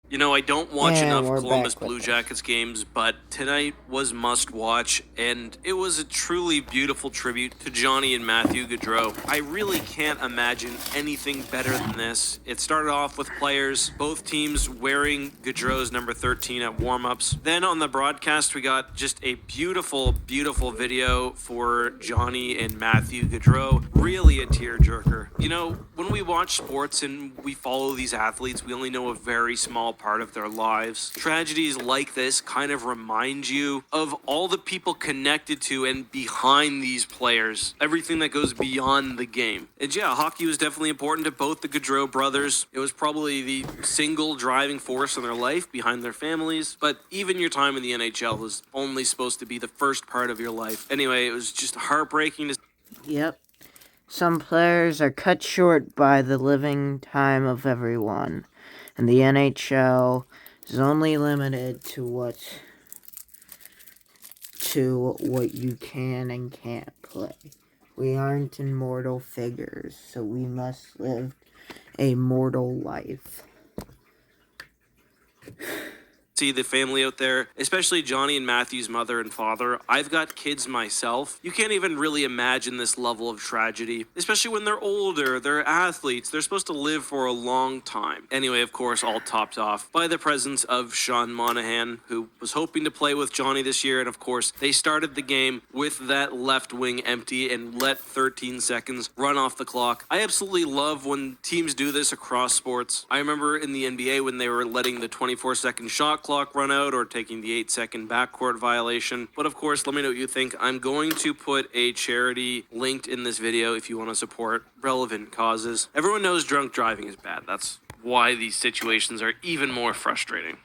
You know, I don't watch And enough we're Columbus back Blue with this. Jackets games, but tonight was must watch, and it was a truly beautiful tribute to Johnny and Matthew Gaudreau. I really can't imagine anything better than this. It started off with players, both teams wearing Gaudreau's number 13 at warm-ups. Then on the broadcast, we got just a beautiful, beautiful video for Johnny and Matthew Gaudreau. Really a tearjerker. You know, when we watch sports and we follow these athletes, we only know a very small part of their lives. Tragedies like this kind of remind you of all the people connected to and behind these players, everything that goes beyond the game. And yeah, hockey was definitely important to both the Gaudreau brothers. It was probably the single driving force in their life behind their families, but even your time in the NHL was only supposed to be the first part of your life. Anyway, it was just heartbreaking to. Yep. Some players are cut short by the living time of everyone, and the NHL is only limited to what you can and can't play. We aren't immortal figures, so we must live a mortal life. See the family out there, especially Johnny and Matthew's mother and father. I've got kids myself. You can't even really imagine this level of tragedy, especially when they're older, they're athletes, they're supposed to live for a long time. Anyway, of course, all topped off by the presence of Sean Monahan, who was hoping to play with Johnny this year, and of course, they started the game with that left wing empty and let 13 seconds run off the clock. I absolutely love when teams do this across sports. I remember in the NBA when they were letting the 24-second shot clock run out or taking the 8-second backcourt violation. But of course, let me know what you think. I'm going to put a charity linked in this video if you want to support relevant causes. Everyone knows drunk driving is bad. That's why these situations are even more frustrating.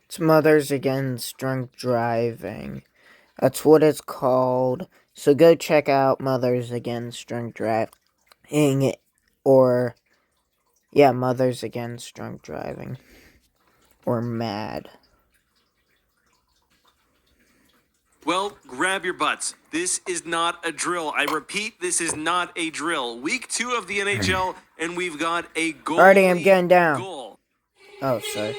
It's Mothers Against Drunk Driving. That's what it's called. So go check out Mothers Against Drunk Driving, or Mothers Against Drunk Driving, or MAD. Well, grab your butts. This is not a drill. I repeat, this is not a drill. Week 2 of the NHL, and we've got a Alrighty, I'm getting down. goal. Oh, sorry.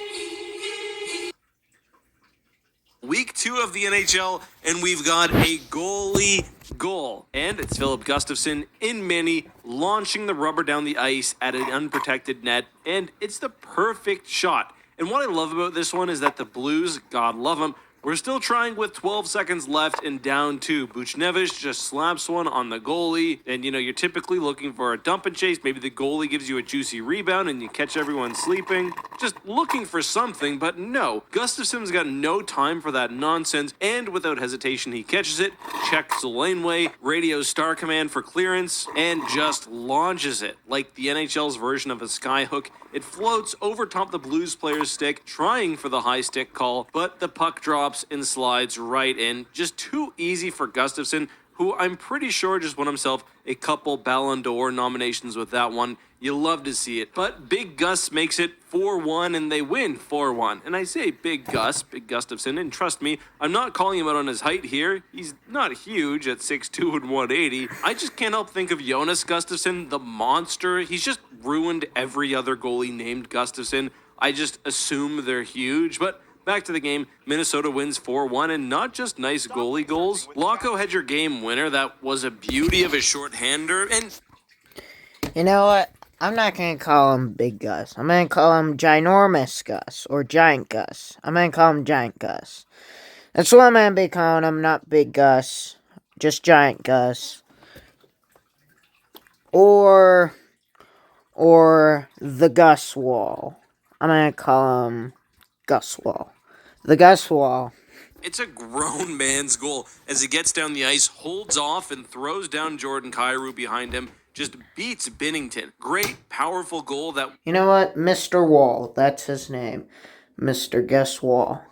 Week 2 of the NHL, and we've got a goalie goal. And it's Philip Gustafsson in mini, launching the rubber down the ice at an unprotected net, and it's the perfect shot. And what I love about this one is that the Blues, God love them, we're still trying with 12 seconds left and down 2. Buchnevich just slaps one on the goalie. And, you're typically looking for a dump and chase. Maybe the goalie gives you a juicy rebound and you catch everyone sleeping. Just looking for something, but no. Gustafsson's got no time for that nonsense. And without hesitation, he catches it, checks the laneway, radios Star Command for clearance, and just launches it. Like the NHL's version of a skyhook, it floats over top the Blues player's stick, trying for the high stick call, but the puck drops and slides right in. Just too easy for Gustafsson, who I'm pretty sure just won himself a couple Ballon d'Or nominations with that one. You love to see it. But Big Gus makes it 4-1, and they win 4-1. And I say Big Gustafsson, and trust me, I'm not calling him out on his height here. He's not huge at 6'2 and 180. I just can't help think of Jonas Gustafsson, the monster. He's just ruined every other goalie named Gustafsson. I just assume they're huge, but back to the game. Minnesota wins 4-1, and not just nice goalie goals. Locko had your game winner. That was a beauty of a shorthander, and You know what? I'm not gonna call him Big Gus. I'm gonna call him Ginormous Gus, or Giant Gus. I'm gonna call him Giant Gus. That's what I'm gonna be calling him, not Big Gus. Just Giant Gus. Or the Gus Wall. I'm gonna call him Gus Wall. The Gus Wall. it's a grown man's goal as he gets down the ice, holds off, and throws down Jordan Kyrou behind him. Just beats Binnington. Great, powerful goal that. You know what? Mr. Wall. That's his name. Mr. Gus Wall.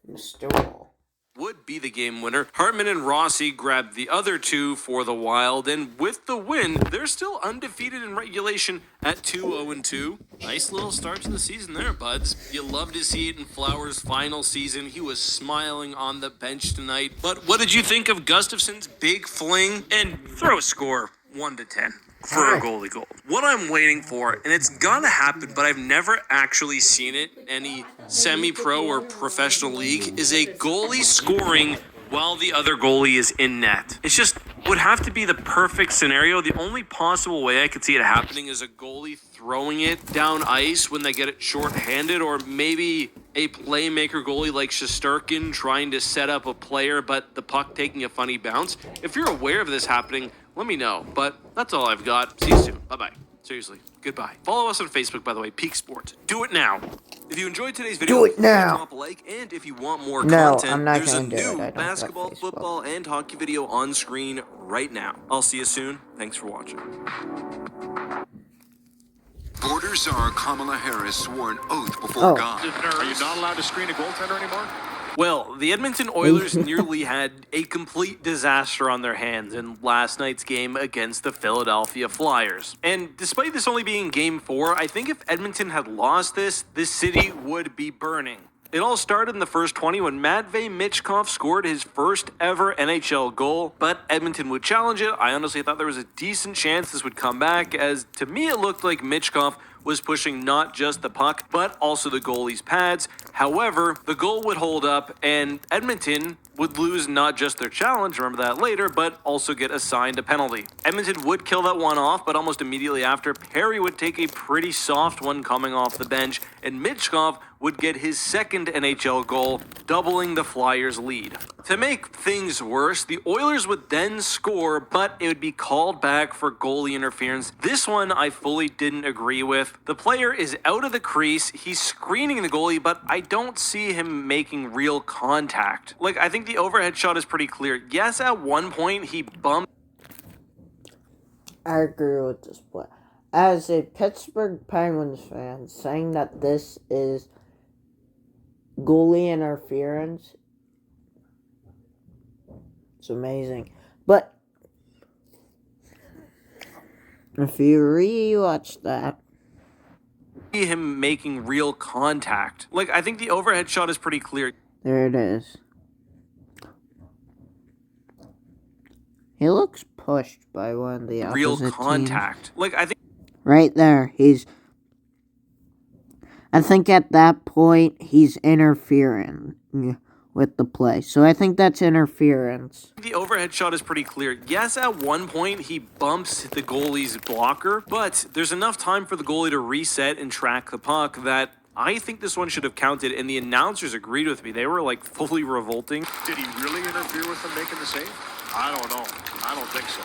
Mr. Wall. would be the game winner. Hartman and Rossi grabbed the other two for the Wild, and with the win, they're still undefeated in regulation at 2-0-2. Nice little start to the season there, buds. You love to see it in Flowers' final season. He was smiling on the bench tonight. But what did you think of Gustafsson's big fling? And throw a score 1 to 10. For a goalie goal. What I'm waiting for, and it's gonna happen, but I've never actually seen it in any semi-pro or professional league, is a goalie scoring while the other goalie is in net. It's just would have to be the perfect scenario. The only possible way I could see it happening is a goalie throwing it down ice when they get it shorthanded, or maybe a playmaker goalie like Shesterkin trying to set up a player, but the puck taking a funny bounce. If you're aware of this happening, let me know. But that's all I've got. See you soon. Bye-bye. Seriously, goodbye. Follow us on Facebook, by the way, Peak Sports. Do it now. If you enjoyed today's video, do it now. Drop a like, and if you want more no, content, I'm not there's a gonna do new it. basketball, football, and hockey video on screen right now. I'll see you soon. Thanks for watching. Border czar Kamala Harris swore an oath before God. Are you not allowed to screen a goaltender anymore? Well, the Edmonton Oilers nearly had a complete disaster on their hands in last night's game against the Philadelphia Flyers. And despite this only being Game 4, I think if Edmonton had lost this city would be burning. It all started in the first 20 when Matvei Michkov scored his first ever NHL goal, but Edmonton would challenge it. I honestly thought there was a decent chance this would come back, as to me it looked like Michkov was pushing not just the puck, but also the goalie's pads. However, the goal would hold up, and Edmonton would lose not just their challenge, remember that later, but also get assigned a penalty. Edmonton would kill that one off, but almost immediately after, Perry would take a pretty soft one coming off the bench, and Michkov would get his second NHL goal, doubling the Flyers' lead. To make things worse, the Oilers would then score, but it would be called back for goalie interference. This one I fully didn't agree with. The player is out of the crease, he's screening the goalie, but I don't see him making real contact. Like, I think the overhead shot is pretty clear. Yes, at one point he bumped. I agree with this play. As a Pittsburgh Penguins fan, saying that this is goalie interference, it's amazing. But if you rewatch that, him making real contact. Like, I think the overhead shot is pretty clear. there it is. He looks pushed by one of the opposite Real contact. teams. Like, I think Right there, I think at that point, he's interfering with the play. So I think that's interference. the overhead shot is pretty clear. Yes, at one point he bumps the goalie's blocker, but there's enough time for the goalie to reset and track the puck that I think this one should have counted, and the announcers agreed with me. They were like fully revolting. Did he really interfere with them making the save? I don't know. I don't think so.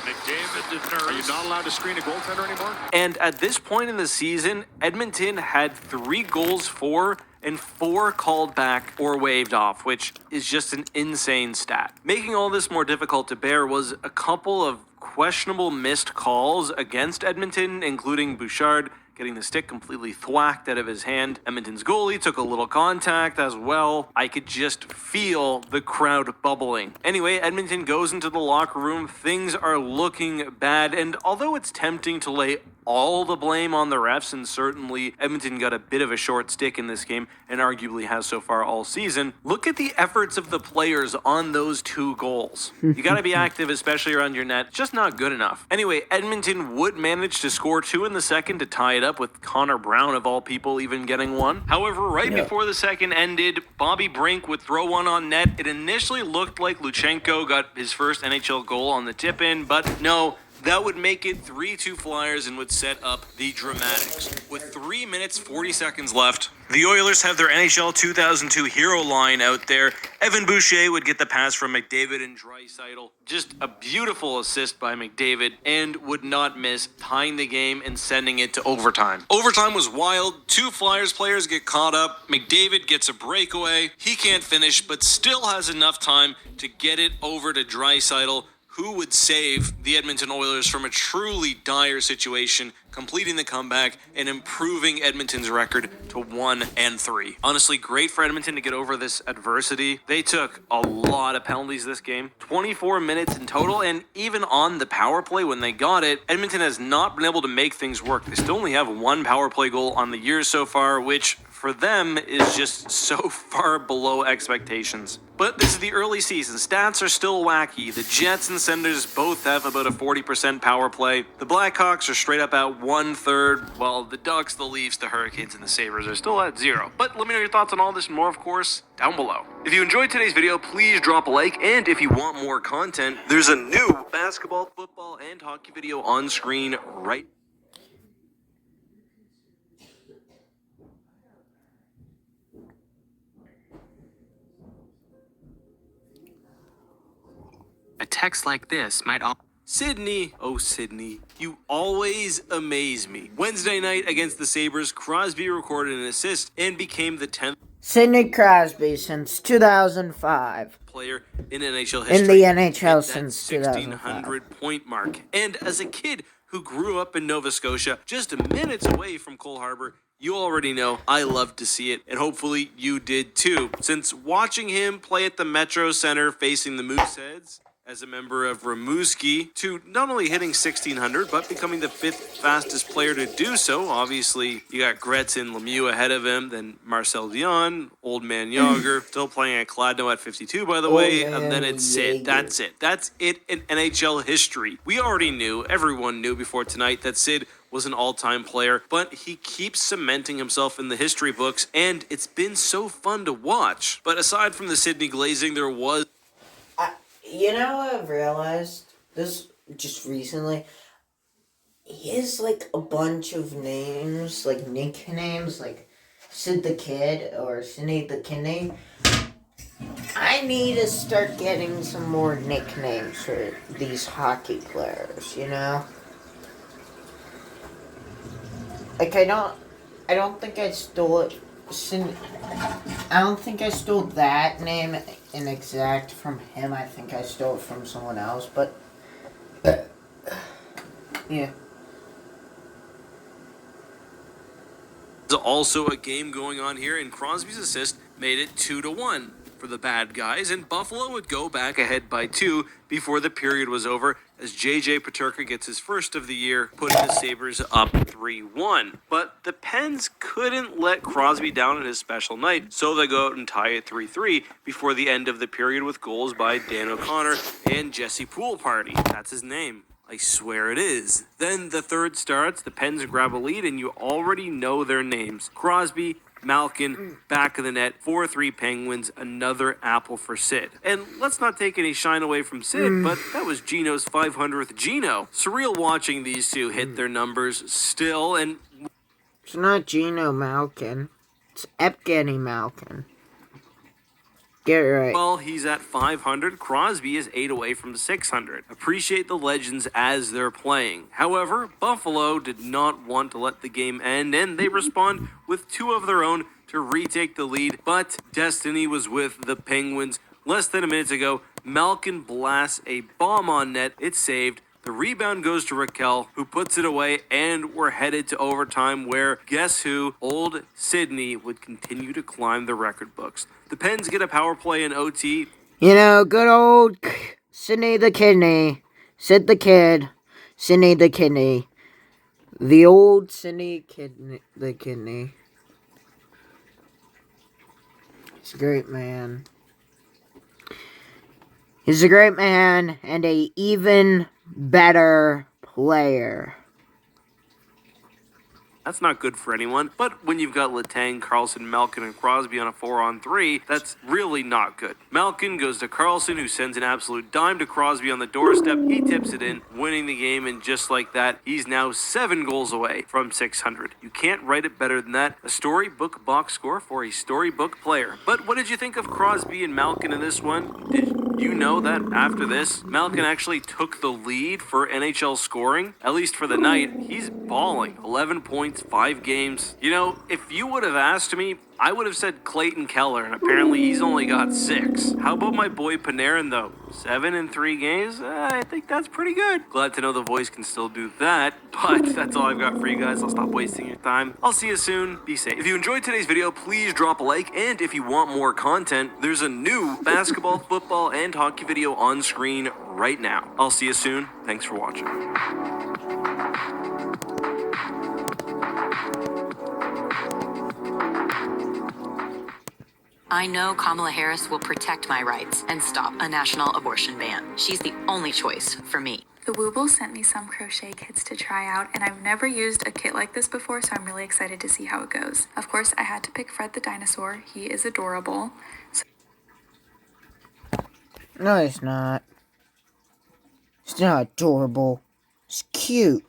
McDavid, are you not allowed to screen a goaltender anymore? And at this point in the season, Edmonton had 3 goals for and 4 called back or waved off, which is just an insane stat. Making all this more difficult to bear was a couple of questionable missed calls against Edmonton, including Bouchard getting the stick completely thwacked out of his hand. Edmonton's goalie took a little contact as well. I could just feel the crowd bubbling. Anyway, Edmonton goes into the locker room. Things are looking bad, and although it's tempting to lay all the blame on the refs, and certainly Edmonton got a bit of a short stick in this game, and arguably has so far all season, look at the efforts of the players on those 2 goals. You gotta be active, especially around your net. Just not good enough. Anyway, Edmonton would manage to score 2 in the second to tie it up, with Connor Brown, of all people, even getting one. However, right before the second ended, Bobby Brink would throw one on net. It initially looked like Luchenko got his first NHL goal on the tip-in, but no, that would make it 3-2 Flyers and would set up the dramatics. With 3 minutes, 40 seconds left, the Oilers have their NHL 2002 hero line out there. Evan Boucher would get the pass from McDavid and Draisaitl. Just a beautiful assist by McDavid, and would not miss, tying the game and sending it to overtime. Overtime was wild. 2 Flyers players get caught up. McDavid gets a breakaway. He can't finish, but still has enough time to get it over to Draisaitl, who would save the Edmonton Oilers from a truly dire situation completing the comeback and improving Edmonton's record to 1-3. Honestly, great for Edmonton to get over this adversity. They took a lot of penalties this game, 24 minutes in total, and even on the power play when they got it, Edmonton has not been able to make things work. They still only have one power play goal on the year so far, which for them is just so far below expectations. But this is the early season. Stats are still wacky. The Jets and Senators both have about a 40% power play. The Blackhawks are straight up at 1/3, while the Ducks, the Leafs, the Hurricanes, and the Sabres are still at 0. But let me know your thoughts on all this and more, of course, down below. If you enjoyed today's video, please drop a like, and if you want more content, there's a new basketball, football, and hockey video on screen right A text like this might all. Sydney, oh Sydney, you always amaze me. Wednesday night against the Sabres, Crosby recorded an assist and became the 10th Sidney Crosby since 2005. player in NHL history. In the NHL hit that since 2005. 1,600 point mark. And as a kid who grew up in Nova Scotia, just minutes away from Cole Harbour, you already know I love to see it, and hopefully you did too. Since watching him play at the Metro Center facing the Mooseheads, as a member of Rimouski, to not only hitting 1,600, but becoming the 5th fastest player to do so. Obviously, you got Gretzky and Lemieux ahead of him, then Marcel Dion, Old Man Yager, still playing at Kladno at 52, by the way, and then it's Sid. That's it. That's it in NHL history. We already knew, everyone knew before tonight, that Sid was an all-time player, but he keeps cementing himself in the history books, and it's been so fun to watch. But aside from the Sidney glazing, there was... You know what I've realized? This just recently. He has like a bunch of names, like nicknames, like Sid the Kid or Sidney the Kidney. I need to start getting some more nicknames for these hockey players, you know? Like I don't think I stole it. I don't think I stole that name in exact from him. I think I stole it from someone else, but yeah. There's also a game going on here, and Crosby's assist made it 2-1 for the bad guys, and Buffalo would go back ahead by 2 before the period was over, as JJ Peterka gets his first of the year, putting the Sabres up 3-1. But the Pens couldn't let Crosby down on his special night, so they go out and tie it 3-3 before the end of the period with goals by Dan O'Connor and Jesse Pool Party. That's his name. I swear it is. Then the third starts, the Pens grab a lead, and you already know their names. Crosby, Malkin, back of the net, 4-3 Penguins, another apple for Sid. And let's not take any shine away from Sid, but that was Gino's 500th Gino. Surreal watching these two hit their numbers still, and... It's not Gino Malkin. It's Evgeny Malkin. Get it right. Well, he's at 500. Crosby is 8 away from 600. Appreciate the legends as they're playing. However, Buffalo did not want to let the game end, and they respond with 2 of their own to retake the lead. But destiny was with the Penguins. Less than a minute ago, Malkin blasts a bomb on net. It's saved. The rebound goes to Raquel, who puts it away, and we're headed to overtime where, guess who, old Sydney would continue to climb the record books. The Pens get a power play in OT. You know, good old Sidney the Kidney. Sid the Kid. Sidney the Kidney. The old Sidney Kidney, the Kidney. He's a great man. He's a great man and a even better player. That's not good for anyone. But when you've got Letang, Carlson, Malkin, and Crosby on a 4-on-3, that's really not good. Malkin goes to Carlson, who sends an absolute dime to Crosby on the doorstep. He tips it in, winning the game, and just like that, he's now 7 goals away from 600. You can't write it better than that. A storybook box score for a storybook player. But what did you think of Crosby and Malkin in this one? Did you know that after this, Malkin actually took the lead for NHL scoring? At least for the night. He's balling. 11 points, 5 games. You know, if you would have asked me, I would have said Clayton Keller, and apparently he's only got 6. How about my boy Panarin, though? 7 in 3 games? I think that's pretty good. Glad to know the voice can still do that, but that's all I've got for you guys. I'll stop wasting your time. I'll see you soon. Be safe. If you enjoyed today's video, please drop a like, and if you want more content, there's a new basketball, football, and hockey video on screen right now. I'll see you soon. Thanks for watching. I know Kamala Harris will protect my rights and stop a national abortion ban. She's the only choice for me. The Wooble sent me some crochet kits to try out, and I've never used a kit like this before, so I'm really excited to see how it goes. Of course, I had to pick Fred the dinosaur. He is adorable. No, it's not. It's not adorable. It's cute.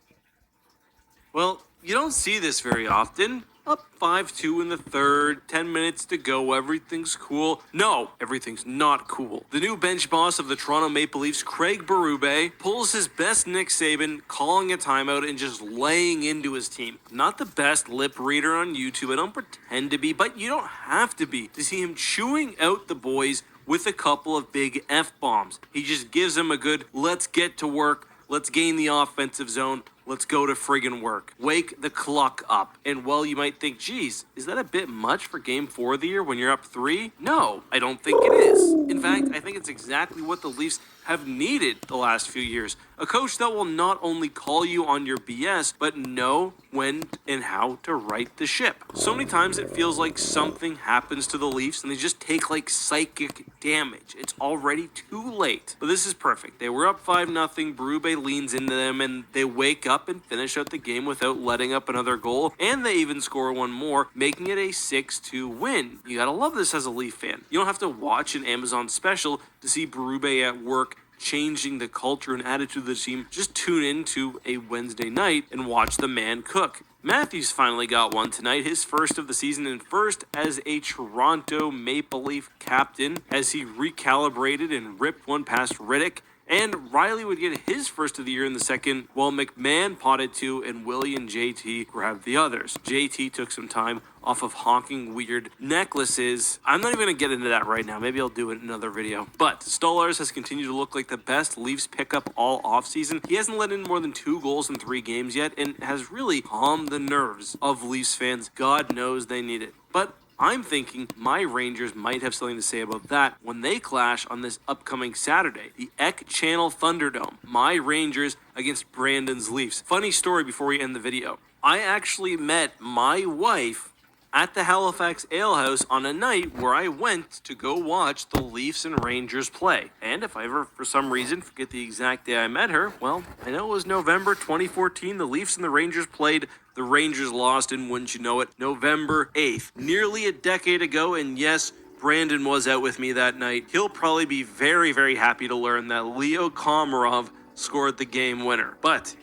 Well, you don't see this very often. Up 5-2 in the third, 10 minutes to go, everything's cool. No, everything's not cool. The new bench boss of the Toronto Maple Leafs, Craig Berube, pulls his best Nick Saban, calling a timeout and just laying into his team. Not the best lip reader on YouTube, I don't pretend to be, but you don't have to be to see him chewing out the boys with a couple of big F-bombs. He just gives them a good, let's get to work, let's gain the offensive zone, let's go to friggin' work. Wake the clock up. And while you might think, geez, is that a bit much for game 4 of the year when you're up 3? No, I don't think it is. In fact, I think it's exactly what the Leafs have needed the last few years. A coach that will not only call you on your BS, but know when and how to right the ship. So many times it feels like something happens to the Leafs and they just take like psychic damage. It's already too late. But this is perfect. They were up 5-0. Berube leans into them and they wake up and finish out the game without letting up another goal. And they even score one more, making it a 6-2 win. You gotta love this as a Leaf fan. You don't have to watch an Amazon special to see Berube at work changing the culture and attitude of the team. Just tune in to a Wednesday night and watch the man cook. Matthews finally got one tonight, his first of the season and first as a Toronto Maple Leaf captain as he recalibrated and ripped one past Riddick. And Riley would get his first of the year in the second, while McMahon potted 2 and Willie and JT grabbed the others. JT took some time off of honking weird necklaces. I'm not even going to get into that right now. Maybe I'll do it in another video. But Stolarz has continued to look like the best Leafs pickup all offseason. He hasn't let in more than 2 goals in 3 games yet and has really calmed the nerves of Leafs fans. God knows they need it. But I'm thinking my Rangers might have something to say about that when they clash on this upcoming Saturday. The Eck Channel Thunderdome. My Rangers against Brandon's Leafs. Funny story before we end the video. I actually met my wife at the Halifax Ale House on a night where I went to go watch the Leafs and Rangers play. And if I ever, for some reason, forget the exact day I met her, well, I know it was November 2014. The Leafs and the Rangers played. The Rangers lost, and wouldn't you know it, November 8th. Nearly a decade ago, and yes, Brandon was out with me that night. He'll probably be very, very happy to learn that Leo Komarov scored the game winner. But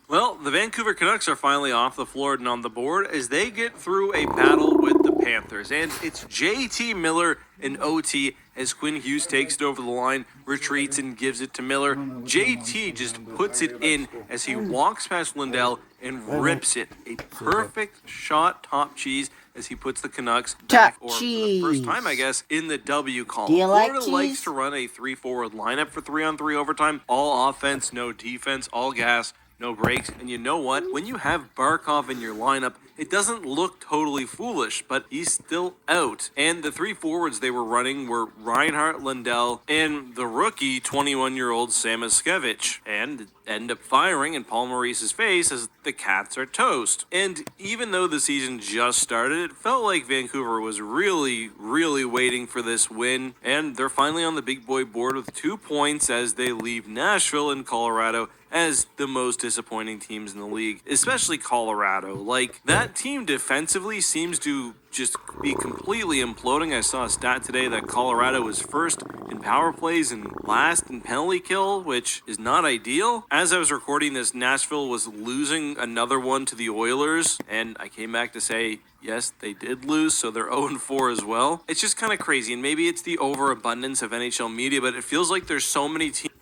well, the Vancouver Canucks are finally off the floor and on the board as they get through a battle with the Panthers. And it's JT Miller in OT as Quinn Hughes takes it over the line, retreats and gives it to Miller. JT just puts it in as he walks past Lindell and rips it. A perfect shot, top cheese, as he puts the Canucks back, or for the first time, I guess, in the W column. Do you like Florida cheese? likes to run a 3-forward lineup for 3-on-3 overtime. All offense, no defense, all gas, no breaks. And you know what? When you have Barkov in your lineup, it doesn't look totally foolish, but he's still out. And the 3 forwards they were running were Reinhart, Lindell, and the rookie 21-year-old Samoskevich. And end up firing in Paul Maurice's face as the Cats are toast. And even though the season just started, it felt like Vancouver was really, really waiting for this win. And they're finally on the big boy board with 2 points as they leave Nashville and Colorado as the most disappointing teams in the league, especially Colorado. Like, that team defensively seems to just be completely imploding. I saw a stat today that Colorado was first in power plays and last in penalty kill, which is not ideal. As I was recording this, Nashville was losing another one to the Oilers, and I came back to say, yes, they did lose, so they're 0-4 as well. It's just kind of crazy, and maybe it's the overabundance of NHL media, but it feels like there's so many teams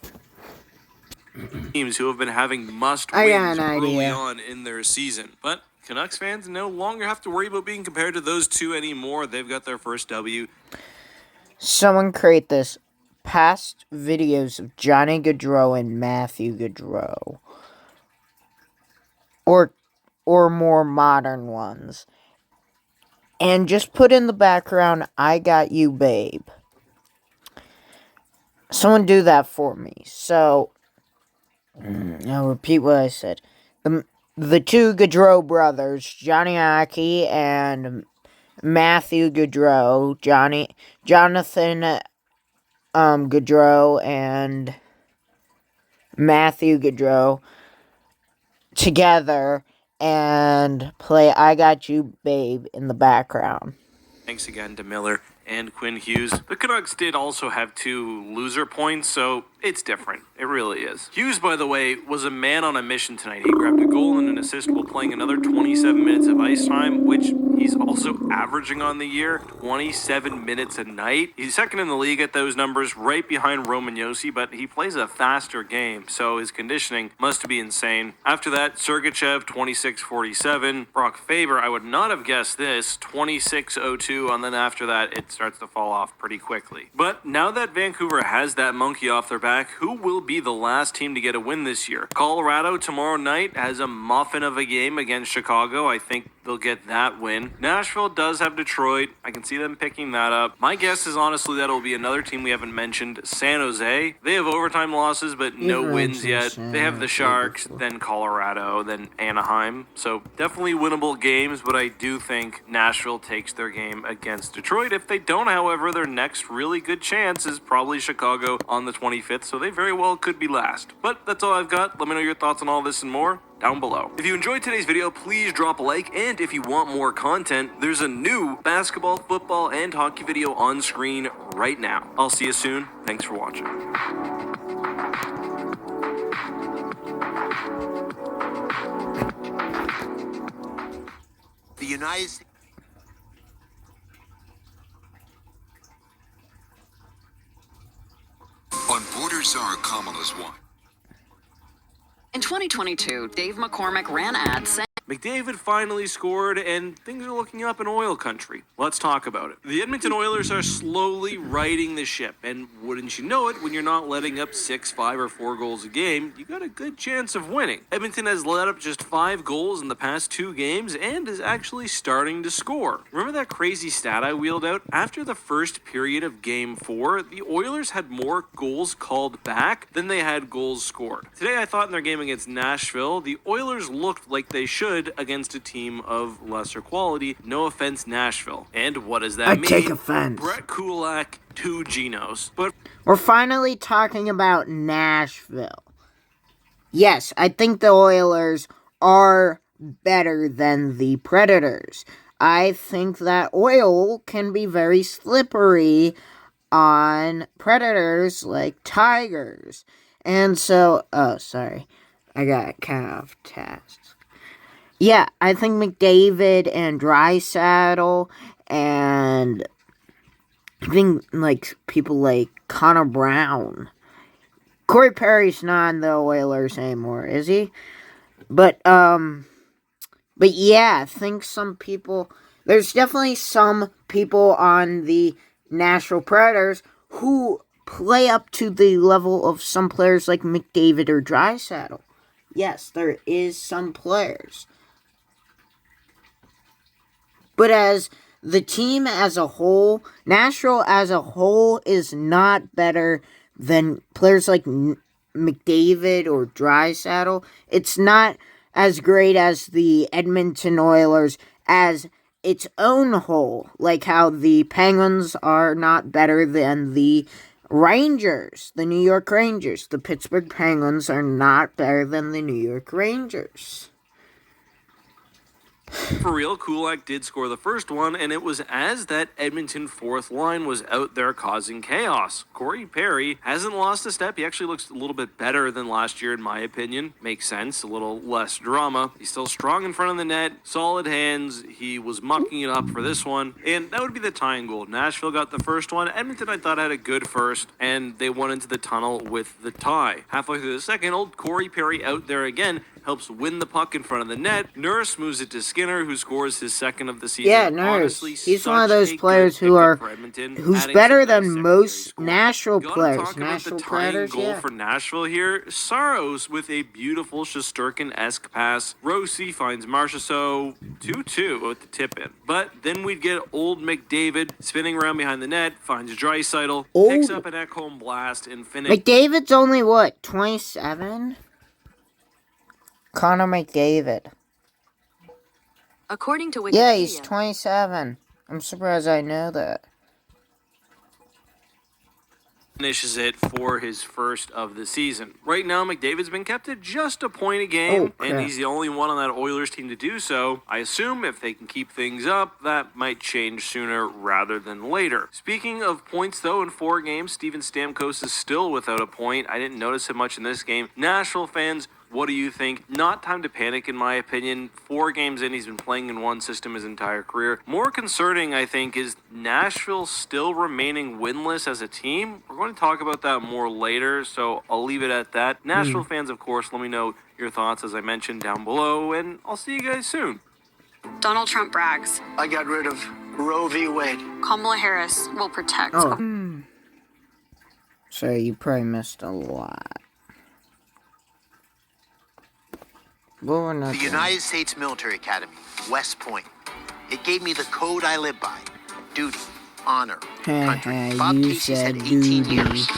teams who have been having must I got wins an early idea. on in their season. But Canucks fans no longer have to worry about being compared to those two anymore. They've got their first W. Someone create this. Past videos of Johnny Gaudreau and Matthew Gaudreau. Or more modern ones. And just put in the background, I got you, babe. Someone do that for me. So, I'll repeat what I said. The two Gaudreau brothers, Johnny Aki and Matthew Gaudreau, Jonathan Gaudreau and Matthew Gaudreau together and play I Got You, Babe in the background. Thanks again to Miller and Quinn Hughes. The Canucks did also have 2 loser points, so it's different. It really is. Hughes, by the way, was a man on a mission tonight. He grabbed a goal and an assist while playing another 27 minutes of ice time, which he's also averaging on the year, 27 minutes a night. He's second in the league at those numbers, right behind Roman Josi, but he plays a faster game, so his conditioning must be insane. After that, Sergachev, 26-47. Brock Faber, I would not have guessed this, 26-02, and then after that, it starts to fall off pretty quickly. But now that Vancouver has that monkey off their back, who will be the last team to get a win this year? Colorado tomorrow night has a muffin of a game against Chicago. I think they'll get that win. Nashville does have Detroit. I can see them picking that up. My guess is honestly that it'll be another team we haven't mentioned, San Jose. They have overtime losses, but no wins yet. They have the Sharks, then Colorado, then Anaheim. So definitely winnable games, but I do think Nashville takes their game against Detroit. If they don't, however, their next really good chance is probably Chicago on the 25th, so they very well could be last. But that's all I've got. Let me know your thoughts on all this and more down below. If you enjoyed today's video, please drop a like, and if you want more content, there's a new basketball, football, and hockey video on screen right now. I'll see you soon. Thanks for watching. The United States. On Border Czar Kamala's watch. In 2022, Dave McCormick ran ads saying McDavid finally scored, and things are looking up in oil country. Let's talk about it. The Edmonton Oilers are slowly righting the ship, and wouldn't you know it, when you're not letting up 6, 5, or 4 goals a game, you got a good chance of winning. Edmonton has let up just 5 goals in the past 2 games, and is actually starting to score. Remember that crazy stat I wheeled out? After the first period of Game 4, the Oilers had more goals called back than they had goals scored. Today, I thought in their game against Nashville, the Oilers looked like they should against a team of lesser quality. No offense, Nashville. And what does that mean? I take offense. Brett Kulak, 2 Genos. But we're finally talking about Nashville. Yes, I think the Oilers are better than the Predators. I think that oil can be very slippery on Predators like Tigers. And so, oh, sorry. I got kind of tasked. Yeah, I think McDavid and Draisaitl and I think like people like Connor Brown. Corey Perry's not in the Oilers anymore, is he? But yeah, I think some people, there's definitely some people on the Nashville Predators who play up to the level of some players like McDavid or Draisaitl. Yes, there is some players. But as the team as a whole, Nashville as a whole is not better than players like McDavid or Draisaitl. It's not as great as the Edmonton Oilers as its own whole. Like how the Penguins are not better than the Rangers, the New York Rangers. The Pittsburgh Penguins are not better than the New York Rangers. For real, Kulak did score the first one, and it was as that Edmonton fourth line was out there causing chaos. Corey Perry hasn't lost a step. He actually looks a little bit better than last year, in my opinion. Makes sense, a little less drama. He's still strong in front of the net, solid hands. He was mucking it up for this one, and that would be the tying goal. Nashville got the first one. Edmonton, I thought, had a good first, and they went into the tunnel with the tie. Halfway through the second, old Corey Perry out there again helps win the puck in front of the net. Nurse moves it to Skinner, who scores his second of the season. Yeah, Nurse. Honestly, he's one of such those a players good who are pickup for Edmonton, who's adding better some than nice most secondary Nashville score. players. Gotta talk about Nashville the tying players, goal yeah. for Nashville here. Saros with a beautiful Shesterkin-esque pass. Rossi finds Marchessault 2-2 with the tip in. But then we'd get old McDavid spinning around behind the net, finds Draisaitl, picks up an Ekholm blast, and finishes. McDavid's only what, 27? Connor McDavid. According to Wikipedia, Yeah, he's 27. I'm surprised I know that. Finishes it for his first of the season. Right now, McDavid's been kept at just a point a game, and he's the only one on that Oilers team to do so. I assume if they can keep things up, that might change sooner rather than later. Speaking of points, though, in 4 games, Steven Stamkos is still without a point. I didn't notice him much in this game. Nashville fans, what do you think? Not time to panic, in my opinion. 4 games in, he's been playing in one system his entire career. More concerning, I think, is Nashville still remaining winless as a team. We're going to talk about that more later, so I'll leave it at that. Nashville fans, of course, let me know your thoughts, as I mentioned, down below, and I'll see you guys soon. Donald Trump brags. I got rid of Roe v. Wade. Kamala Harris will protect. So you probably missed a lot. Well, we're not The doing- United States Military Academy, West Point. It gave me the code I live by. Duty, honor, country. Bob You Casey's had said 18 duty. years,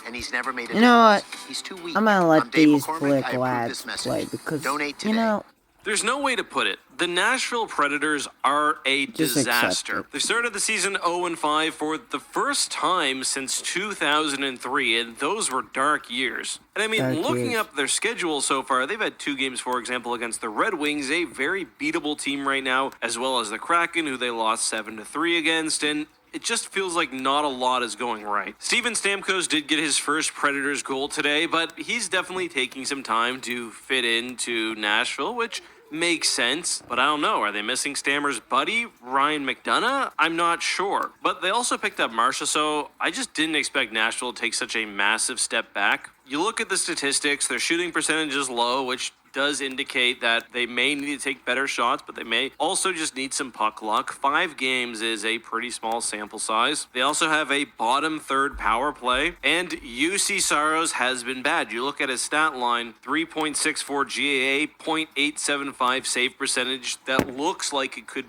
and he's never made a You know difference. what? He's too weak. I'm gonna let Dave these McCormick. I political approve ads this message. play because, Donate today. you know, There's no way to put it. The Nashville Predators are a Just accept disaster. it. They started the season 0-5 for the first time since 2003, and those were dark years. And I mean, Dark looking years. up their schedule so far, they've had 2 games, for example, against the Red Wings, a very beatable team right now, as well as the Kraken, who they lost 7-3 against, and it just feels like not a lot is going right. Steven Stamkos did get his first Predators goal today, but he's definitely taking some time to fit into Nashville, which makes sense. But I don't know. Are they missing Stammer's buddy, Ryan McDonough? I'm not sure. But they also picked up Marchessault. I just didn't expect Nashville to take such a massive step back. You look at the statistics, their shooting percentage is low, which does indicate that they may need to take better shots, but they may also just need some puck luck. 5 games is a pretty small sample size. They also have a bottom third power play, and UC Saros has been bad. You look at his stat line, 3.64 GAA, .875 save percentage. That looks like it could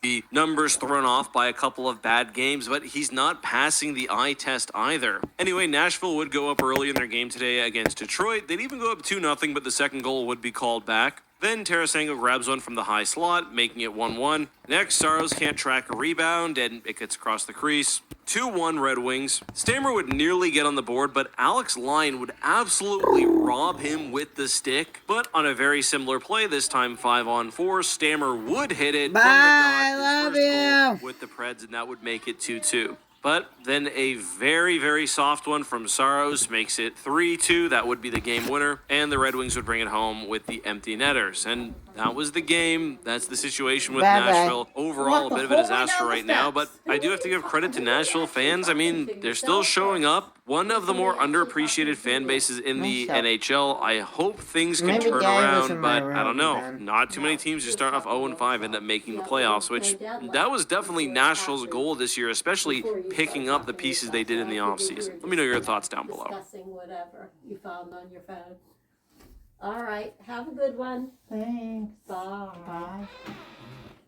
the numbers thrown off by a couple of bad games, but he's not passing the eye test either. Anyway, Nashville would go up early in their game today against Detroit. They'd even go up 2-0, but the second goal would be called back. Then Tarasenko grabs one from the high slot, making it 1-1. Next, Saros can't track a rebound, and it gets across the crease. 2-1 Red Wings. Stammer would nearly get on the board, but Alex Lyon would absolutely rob him with the stick. But on a very similar play, this time 5-on-4, Stammer would hit it from the dot, love his first goal you. with the Preds, and that would make it 2-2. But then a very, very soft one from Saros makes it 3-2. That would be the game winner. And the Red Wings would bring it home with the empty netters. And that was the game. That's the situation with Bye-bye. Nashville. Overall, a bit of a disaster right now. But I do have to give credit to Nashville fans. I mean, they're still showing up. One of the more underappreciated fan bases in the NHL. I hope things can Maybe turn Dave around, isn't but my I don't know. room, then. Not too many teams who start off 0-5 end up making the playoffs, which that was definitely Nashville's goal this year, especially picking up the pieces they did in the offseason. Let me know your thoughts down below. Discussing whatever you found on your phone. All right, have a good one. Thanks. Bye. Bye.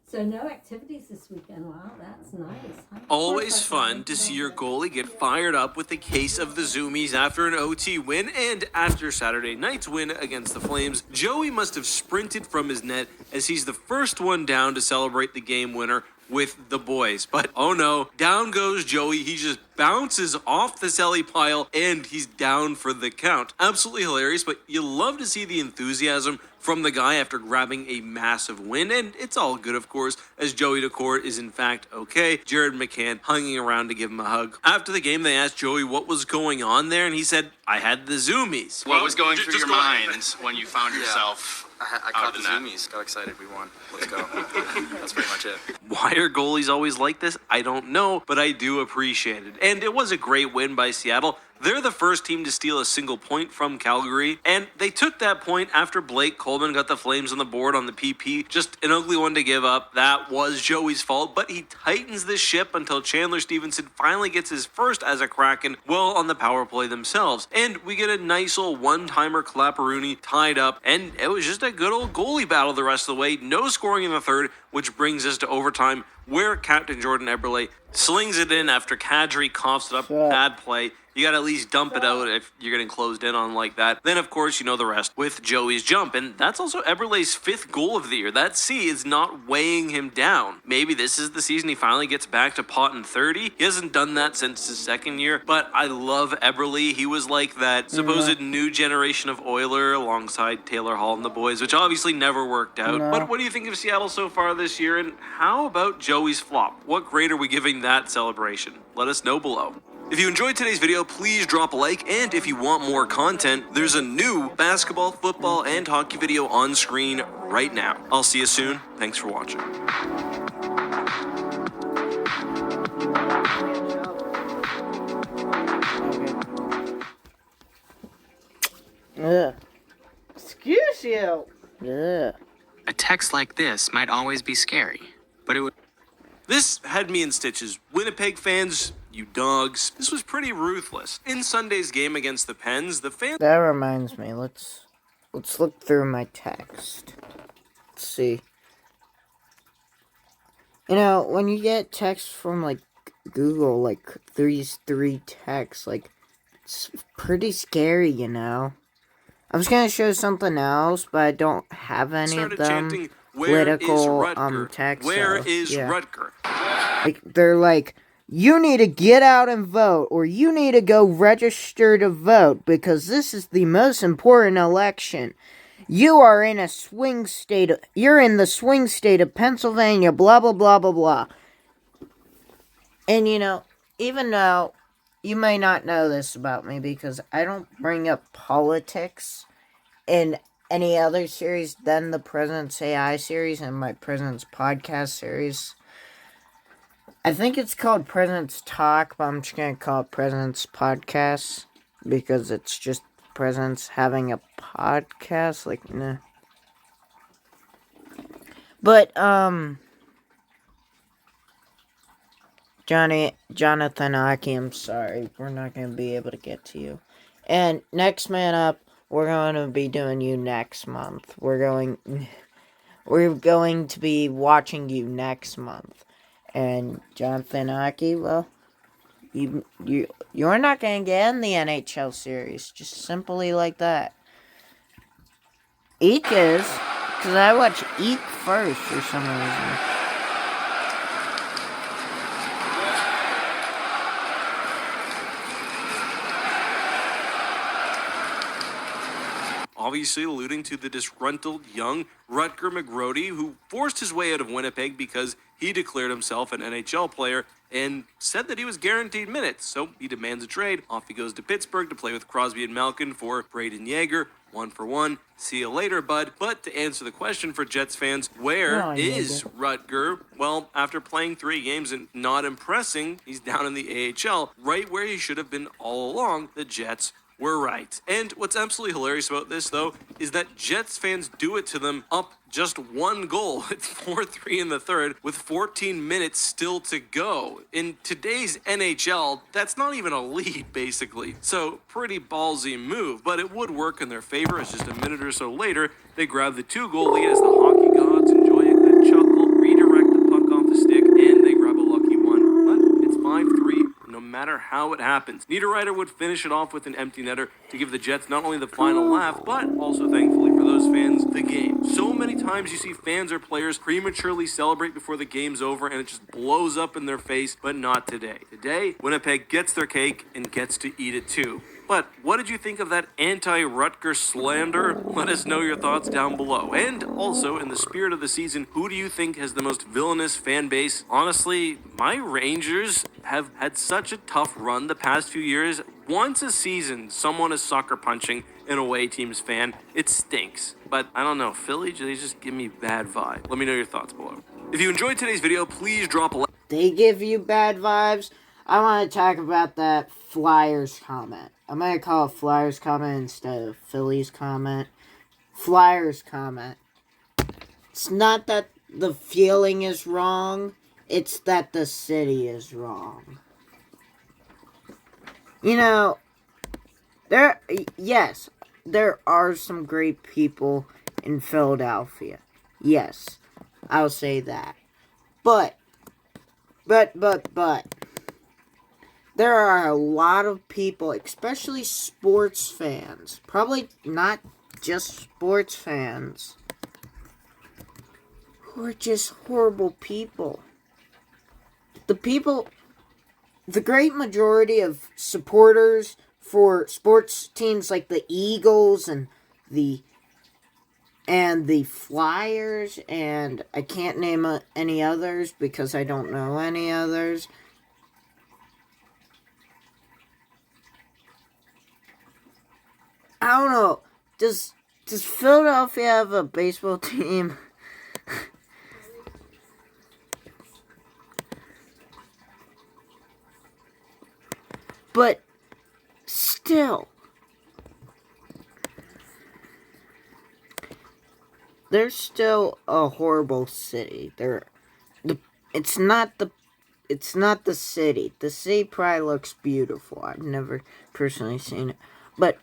So no activities this weekend. Wow, that's nice. Huh? Always fun to see your goalie get fired up with a case of the Zoomies after an OT win and after Saturday night's win against the Flames. Joey must have sprinted from his net as he's the first one down to celebrate the game winner with the boys. But oh no, down goes Joey. He just bounces off the celly pile and he's down for the count. Absolutely hilarious, but you love to see the enthusiasm from the guy after grabbing a massive win, and it's all good, of course, as Joey Daccord is in fact okay. Jared McCann hanging around to give him a hug. After the game, they asked Joey what was going on there, and he said, "I had the zoomies." What was going through your mind when you found yourself? I caught the zoomies. Got excited. We won. Let's go. That's pretty much it. Why are goalies always like this? I don't know, but I do appreciate it. And it was a great win by Seattle. They're the first team to steal a single point from Calgary, and they took that point after Blake Coleman got the Flames on the board on the PP. Just an ugly one to give up. That was Joey's fault, but he tightens the ship until Chandler Stevenson finally gets his first as a Kraken well on the power play themselves. And we get a nice old one-timer Clapperoni tied up, and it was just a good old goalie battle the rest of the way. No scoring in the third, which brings us to overtime, where Captain Jordan Eberle slings it in after Kadri coughs it up. Bad play. You got to at least dump it out if you're getting closed in on like that. Then, of course, you know the rest with Joey's jump. And that's also Eberle's 5th goal of the year. That C is not weighing him down. Maybe this is the season he finally gets back to potting 30. He hasn't done that since his 2nd year. But I love Eberle. He was like that supposed new generation of Oiler alongside Taylor Hall and the boys, which obviously never worked out. But what do you think of Seattle so far this year? And how about Joey's flop? What grade are we giving that celebration? Let us know below. If you enjoyed today's video, please drop a like, and if you want more content, there's a new basketball, football, and hockey video on screen right now. I'll see you soon. Thanks for watching. Excuse you. Yeah. A text like this might always be scary, but it would. This had me in stitches. Winnipeg fans, you dogs. This was pretty ruthless. In Sunday's game against the Pens, the fans... That reminds me, let's look through my text. Let's see. You know, when you get text from, like, Google, like, these 3 texts, like, it's pretty scary, you know? I was gonna show something else, but I don't have any of them. Chanting, political text. Where is Rutger? Like, they're like, you need to get out and vote, or you need to go register to vote, because this is the most important election. You are in a swing state, you're in the swing state of Pennsylvania, blah, blah, blah, blah, blah. And, you know, even though you may not know this about me, because I don't bring up politics in any other series than the President's AI series and my President's Podcast series. I think it's called President's Talk, but I'm just going to call it President's Podcast, because it's just presidents having a podcast, like, nah. But, Jonathan Aki, I'm sorry, we're not going to be able to get to you. And next man up, we're going to be doing you next month. We're going to be watching you next month. And Jonathan Aki, well, you're not going to get in the NHL series. Just simply like that. Eek is, because I watch Eek first for some reason. Obviously alluding to the disgruntled young Rutger McGroarty, who forced his way out of Winnipeg because he declared himself an NHL player and said that he was guaranteed minutes. So he demands a trade. Off he goes to Pittsburgh to play with Crosby and Malkin for Braden Yeager. 1-for-1. See you later, bud. But to answer the question for Jets fans, where is Rutger? Well, after playing 3 games and not impressing, he's down in the AHL, right where he should have been all along. The Jets were right. And what's absolutely hilarious about this, though, is that Jets fans do it to them up just 1 goal. It's 4-3 in the third with 14 minutes still to go. In today's NHL, that's not even a lead, basically. So, pretty ballsy move, but it would work in their favor as just a minute or so later, they grab the 2-goal lead as the hockey gods enjoy a good chuckle, redirect the puck off the stick, and they grab a lucky one. But it's 5-3. No matter how it happens. Niederreiter would finish it off with an empty netter to give the Jets not only the final laugh, but also thankfully for those fans the game. So many times you see fans or players prematurely celebrate before the game's over and it just blows up in their face, but not today. Today, Winnipeg gets their cake and gets to eat it too. But what did you think of that anti-Rutger slander? Let us know your thoughts down below. And also, in the spirit of the season, who do you think has the most villainous fan base? Honestly, my Rangers have had such a tough run the past few years. Once a season, someone is sucker punching an away team's fan. It stinks. But I don't know, Philly, they just give me bad vibe. Let me know your thoughts below. If you enjoyed today's video, please drop a like. They give you bad vibes? I want to talk about that Flyers comment. I'm going to call it Flyers comment instead of Phillies comment. Flyers comment. It's not that the feeling is wrong. It's that the city is wrong. You know, yes, there are some great people in Philadelphia. Yes, I'll say that. But, there are a lot of people, especially sports fans, probably not just sports fans, who are just horrible people. The great majority of supporters for sports teams like the Eagles and the Flyers, and I can't name any others because I don't know any others. I don't know. Does Philadelphia have a baseball team? But still, they're still a horrible city. It's not the city. The city probably looks beautiful. I've never personally seen it, but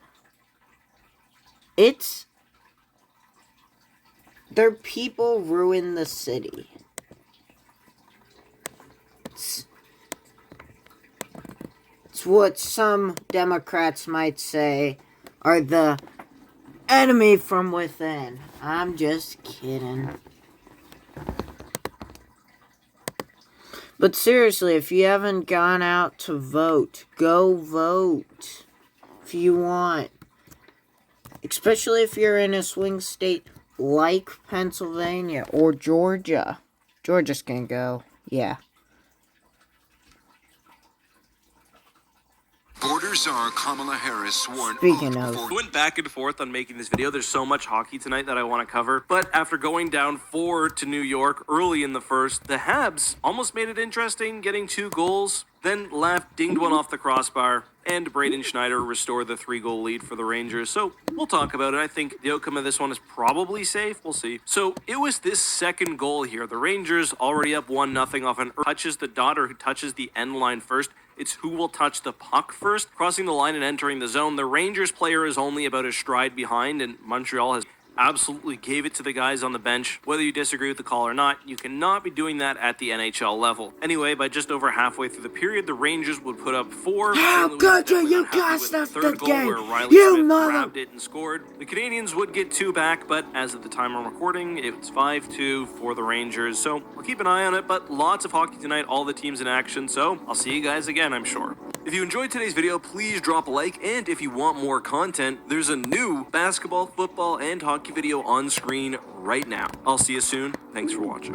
their people ruin the city. It's what some Democrats might say are the enemy from within. I'm just kidding. But seriously, if you haven't gone out to vote, go vote if you want. Especially if you're in a swing state like Pennsylvania or Georgia. Georgia's gonna go, yeah. Border czar Kamala Harris swore an Speaking oath of, before... We went back and forth on making this video. There's so much hockey tonight that I want to cover. But after going down 4 to New York early in the first, the Habs almost made it interesting, getting 2 goals. Then Laff dinged one off the crossbar, and Braden Schneider restored the 3-goal lead for the Rangers. So we'll talk about it. I think the outcome of this one is probably safe. We'll see. So it was this second goal here. The Rangers already up 1-0 off an touches the dot or who touches the end line first. It's who will touch the puck first. Crossing the line and entering the zone. The Rangers player is only about a stride behind, and Montreal has absolutely gave it to the guys on the bench. Whether you disagree with the call or not, you cannot be doing that at the NHL level. Anyway, by just over halfway through the period, the Rangers would put up 4. How good are you guys after the game? Where Riley Smith grabbed it and scored. The Canadians would get 2 back, but as of the time I'm recording, it's 5-2 for the Rangers. So I'll keep an eye on it, but lots of hockey tonight, all the teams in action. So I'll see you guys again, I'm sure. If you enjoyed today's video, please drop a like, and if you want more content, there's a new basketball, football, and hockey video on screen right now. I'll see you soon. Thanks for watching.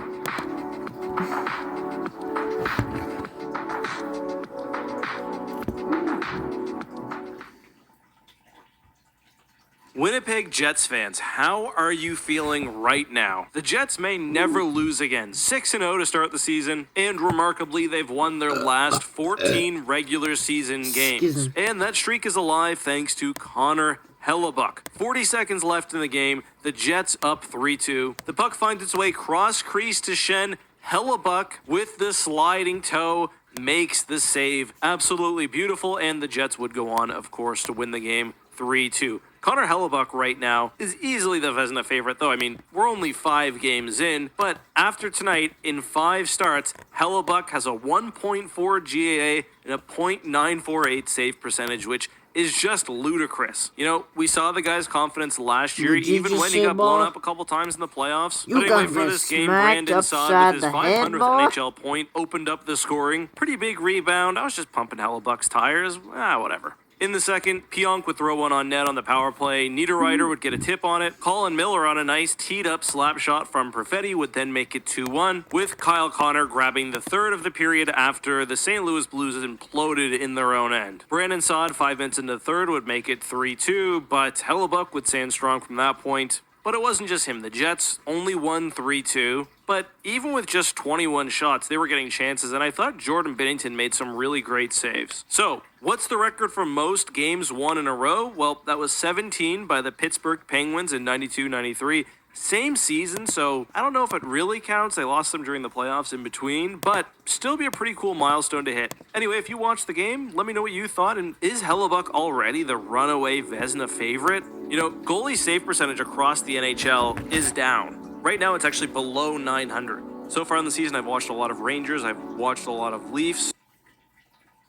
Winnipeg Jets fans, how are you feeling right now? The Jets may never lose again. 6-0 to start the season, and remarkably, they've won their last 14 regular season games. And that streak is alive thanks to Connor Hellebuck. 40 seconds left in the game. The Jets up 3-2. The puck finds its way cross crease to Shen. Hellebuck with the sliding toe makes the save. Absolutely beautiful, and the Jets would go on, of course, to win the game 3-2. Connor Hellebuck right now is easily the Vezina favorite, though. I mean, we're only 5 games in, but after tonight, in 5 starts, Hellebuck has a 1.4 GAA and a .948 save percentage, which is just ludicrous. You know, we saw the guy's confidence last year, Did you even just when he say, got blown boy? up a couple times in the playoffs. You But anyway, got for me this game, smacked Brandon Saad upside with his the head, 500th boy. NHL point opened up the scoring. Pretty big rebound. I was just pumping Hellebuck's tires. Whatever. In the second, Pionk would throw one on net on the power play. Niederreiter would get a tip on it. Colin Miller on a nice teed-up slap shot from Perfetti would then make it 2-1, with Kyle Connor grabbing the third of the period after the St. Louis Blues imploded in their own end. Brandon Saad, 5 minutes into the third, would make it 3-2, but Hellebuck would stand strong from that point. But it wasn't just him. The Jets only won 3-2. But even with just 21 shots, they were getting chances, and I thought Jordan Binnington made some really great saves. So, what's the record for most games won in a row? Well, that was 17 by the Pittsburgh Penguins in 92-93. Same season, so I don't know if it really counts. They lost them during the playoffs in between, but still be a pretty cool milestone to hit. Anyway, if you watched the game, let me know what you thought. And is Hellebuck already the runaway Vezina favorite? You know, goalie save percentage across the NHL is down. Right now, it's actually below 900. So far in the season, I've watched a lot of Rangers. I've watched a lot of Leafs.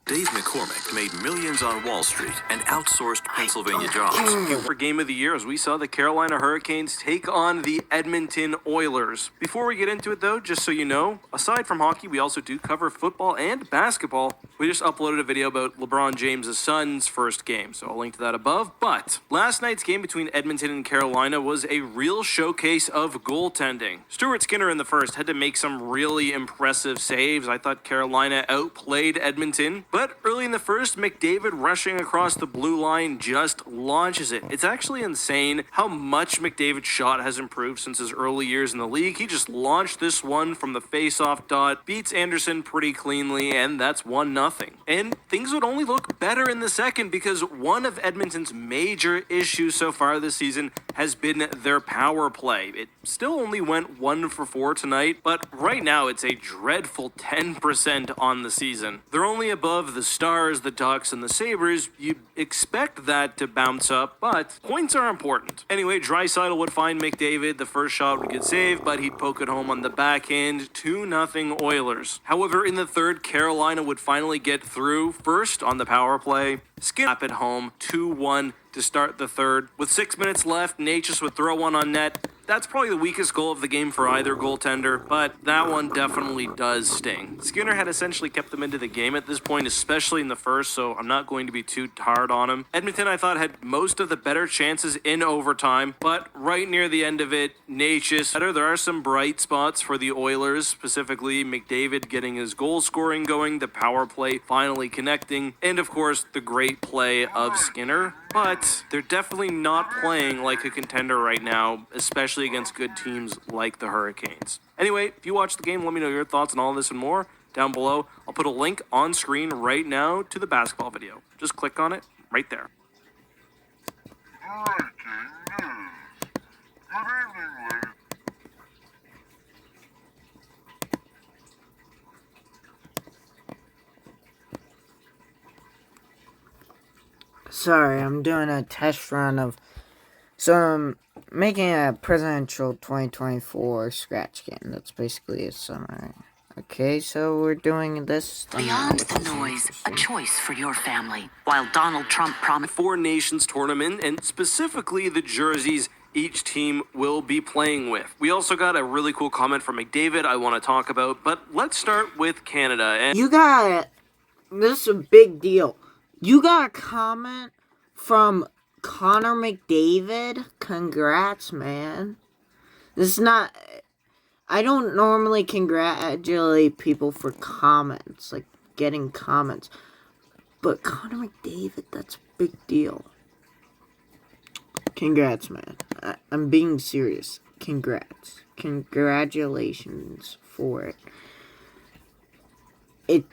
Dave McCormick made millions on Wall Street and outsourced Pennsylvania jobs. For Game of the Year, as we saw the Carolina Hurricanes take on the Edmonton Oilers. Before we get into it, though, just so you know, aside from hockey, we also do cover football and basketball. We just uploaded a video about LeBron James' son's first game, so I'll link to that above. But last night's game between Edmonton and Carolina was a real showcase of goaltending. Stuart Skinner in the first had to make some really impressive saves. I thought Carolina outplayed Edmonton. But early in the first, McDavid rushing across the blue line just launches it. It's actually insane how much McDavid's shot has improved since his early years in the league. He just launched this one from the face-off dot, beats Anderson pretty cleanly, and that's 1-0. And things would only look better in the second because one of Edmonton's major issues so far this season has been their power play. It still only went 1 for 4 tonight, but right now it's a dreadful 10% on the season. They're only above the Stars, the Ducks, and the Sabres. You'd expect that to bounce up, but points are important. Anyway, Draisaitl would find McDavid. The first shot would get saved, but he'd poke it home on the backhand. 2-0 Oilers. However, in the third, Carolina would finally get through first on the power play. Skip at home, 2-1 to start the third. With 6 minutes left, Natchez would throw one on net. That's probably the weakest goal of the game for either goaltender, but that one definitely does sting. Skinner had essentially kept them into the game at this point, especially in the first, so I'm not going to be too hard on him. Edmonton, I thought, had most of the better chances in overtime, but right near the end of it, Natchez. There are some bright spots for the Oilers, specifically McDavid getting his goal scoring going, the power play finally connecting, and of course, the great play of Skinner. But they're definitely not playing like a contender right now, especially against good teams like the Hurricanes. Anyway, if you watch the game, let me know your thoughts on all this and more down below. I'll put a link on screen right now to the basketball video. Just click on it right there. Sorry, I'm doing a test run of... So I'm making a presidential 2024 scratch game. That's basically a summary. Okay, so we're doing this. Beyond the noise, a choice for your family. While Donald Trump promised... Four Nations tournament, and specifically the jerseys each team will be playing with. We also got a really cool comment from McDavid I want to talk about, but let's start with Canada. And you got... This is a big deal. You got a comment from Connor McDavid? Congrats, man. This is not... I don't normally congratulate people for comments, like getting comments. But Connor McDavid, that's a big deal. Congrats, man. I'm being serious. Congrats. Congratulations for it.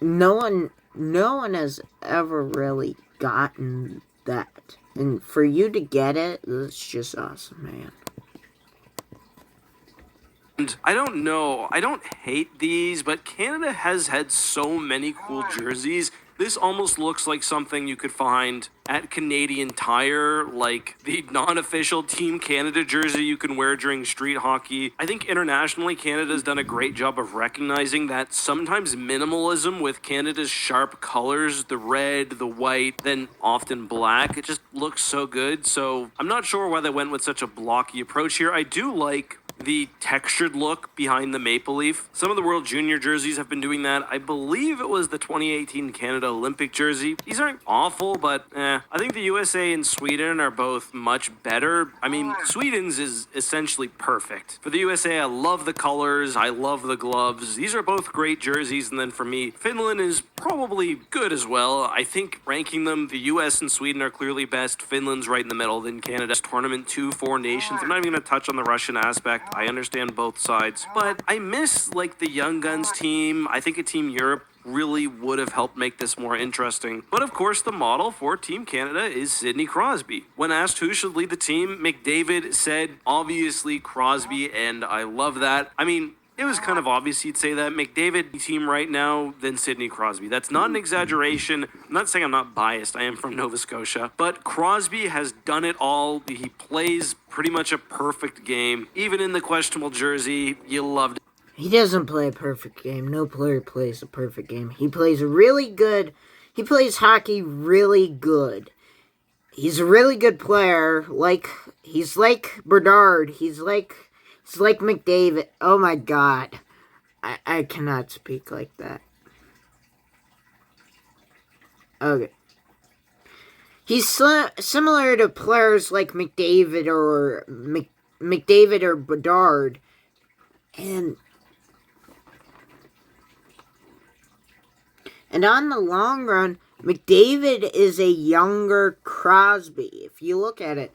No one has ever really gotten that. And for you to get it, that's just awesome, man. And I don't know, I don't hate these, but Canada has had so many cool jerseys This almost looks like something you could find at Canadian Tire, like the non-official Team Canada jersey you can wear during street hockey. I think internationally, Canada's done a great job of recognizing that sometimes minimalism with Canada's sharp colors, the red, the white, then often black, it just looks so good. So I'm not sure why they went with such a blocky approach here. I do like the textured look behind the maple leaf. Some of the World Junior jerseys have been doing that. I believe it was the 2018 Canada Olympic jersey. These aren't awful, but I think the USA and Sweden are both much better. I mean, Sweden's is essentially perfect. For the USA, I love the colors. I love the gloves. These are both great jerseys. And then for me, Finland is probably good as well. I think ranking them, the US and Sweden are clearly best. Finland's right in the middle. Then Canada's tournament 2-4 nations. I'm not even going to touch on the Russian aspect. I understand both sides, but I miss like the Young Guns team. I think a Team Europe really would have helped make this more interesting. But of course, the model for Team Canada is Sidney Crosby. When asked who should lead the team, McDavid said, obviously Crosby, and I love that. I mean, it was kind of obvious he'd say that. McDavid team right now, then Sidney Crosby. That's not an exaggeration. I'm not saying I'm not biased. I am from Nova Scotia. But Crosby has done it all. He plays pretty much a perfect game. Even in the questionable jersey, you loved it. He doesn't play a perfect game. No player plays a perfect game. He plays really good. He plays hockey really good. He's a really good player. He's like Bedard. He's like McDavid. Oh my God. I cannot speak like that. Okay. He's similar to players like McDavid or McDavid or Bedard. And on the long run, McDavid is a younger Crosby. If you look at it,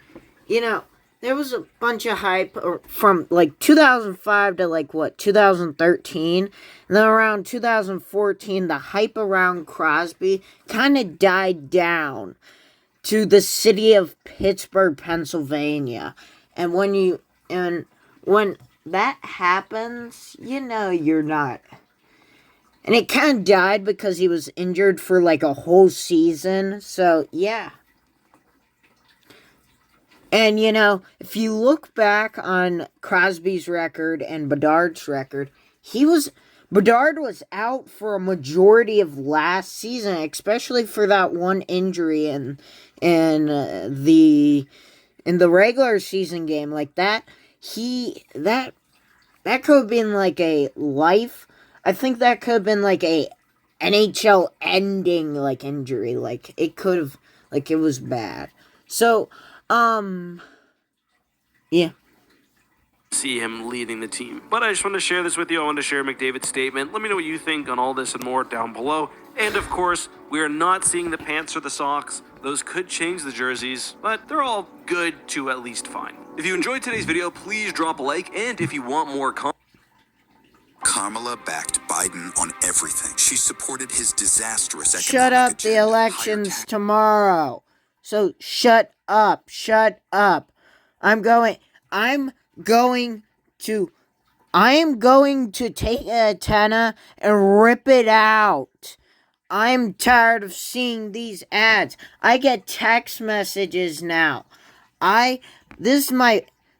there was a bunch of hype from 2005 to 2013. And then around 2014, the hype around Crosby kind of died down to the city of Pittsburgh, Pennsylvania. And when that happens, you're not. And it kind of died because he was injured for a whole season. So, yeah. And, if you look back on Crosby's record and Bedard's record, Bedard was out for a majority of last season, especially for that one injury in the regular season game. Like that could have been a life. I think that could have been a NHL ending injury. It could have it was bad. So yeah. See him leading the team. But I just want to share this with you. I want to share McDavid's statement. Let me know what you think on all this and more down below. And of course, we are not seeing the pants or the socks. Those could change the jerseys, but they're all good to at least fine. If you enjoyed today's video, please drop a like. And if you want more Kamala backed Biden on everything. She supported his disastrous economic Shut up, agenda, the election's tomorrow. So shut up. I'm going to take a antenna and rip it out. I'm tired of seeing these ads. I get text messages now. This